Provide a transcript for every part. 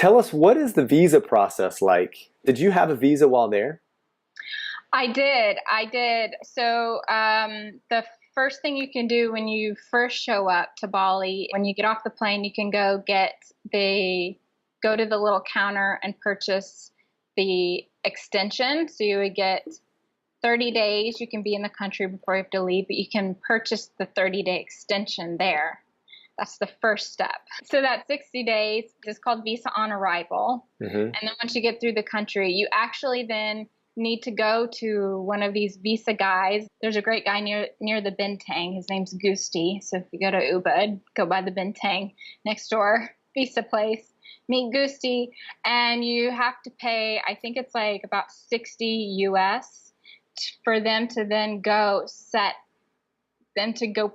Tell us, what is the visa process like? Did you have a visa while there? I did. I did. So the first thing you can do when you first show up to Bali, when you get off the plane, you can go to the little counter and purchase the extension. So you would get 30 days. You can be in the country before you have to leave, but you can purchase the 30-day extension there. That's the first step. So that 60 days is called visa on arrival. And then once you get through the country, you actually then need to go to one of these visa guys. There's a great guy near the bintang. His name's Gusti. So if you go to Ubud, go by the bintang next door, visa place, meet Gusti, and you have to pay, I think it's like about 60 US for them to then go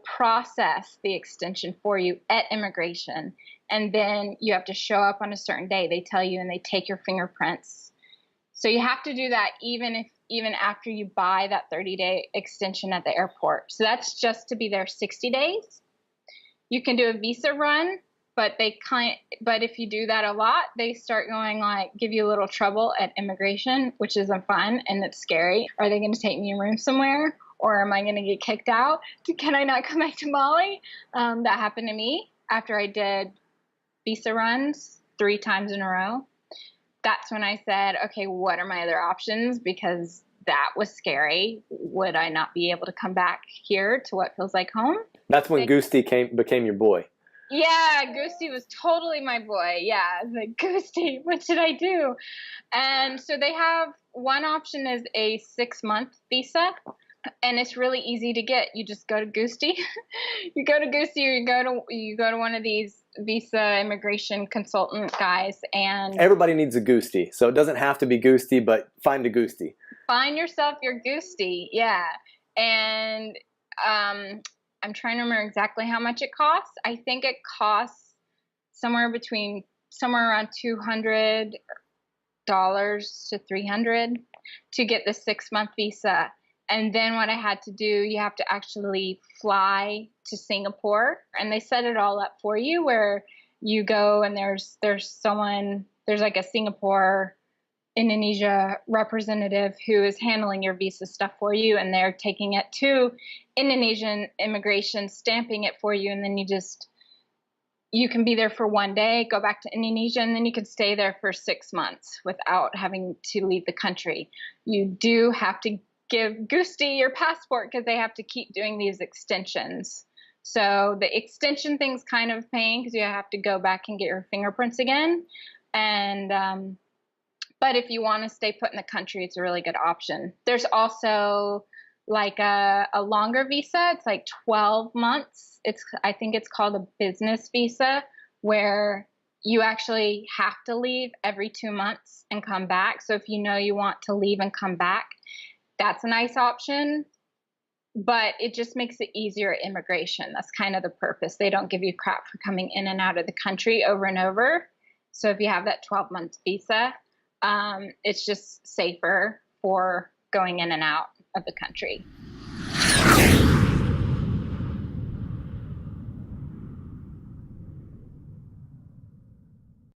process the extension for you at immigration. And then you have to show up on a certain day. They tell you, and they take your fingerprints. So you have to do that even after you buy that 30-day extension at the airport. So that's just to be there 60 days. You can do a visa run, but if you do that a lot, they start going give you a little trouble at immigration, which isn't fun and it's scary. Are they going to take me in a room somewhere? Or am I going to get kicked out? Can I not come back to Bali? That happened to me after I did visa runs 3 times in a row. That's when I said, okay, what are my other options? Because that was scary. Would I not be able to come back here to what feels like home? That's when Gusti became your boy. Yeah, Gusti was totally my boy. Yeah, I was like, Gusti, what should I do? And so they have one option is a 6-month visa. And it's really easy to get. You just go to Gusti. You go to Gusti, or you go to one of these visa immigration consultant guys, and everybody needs a Gusti, so it doesn't have to be Gusti, but find a Gusti. Find yourself your Gusti, yeah. And I'm trying to remember exactly how much it costs. I think it costs somewhere around $200 to $300 to get the 6-month visa. And then what I had to do, you have to actually fly to Singapore, and they set it all up for you where you go and there's like a Singapore, Indonesia representative who is handling your visa stuff for you, and they're taking it to Indonesian immigration, stamping it for you, and then you can be there for 1 day, go back to Indonesia, and then you can stay there for 6 months without having to leave the country. You do have to give Gusti your passport because they have to keep doing these extensions. So the extension thing's kind of pain because you have to go back and get your fingerprints again. And but if you want to stay put in the country, it's a really good option. There's also like a longer visa. It's like 12 months. I think it's called a business visa, where you actually have to leave every 2 months and come back. So if you know you want to leave and come back, that's a nice option, but it just makes it easier at immigration. That's kind of the purpose. They don't give you crap for coming in and out of the country over and over. So if you have that 12-month visa, it's just safer for going in and out of the country.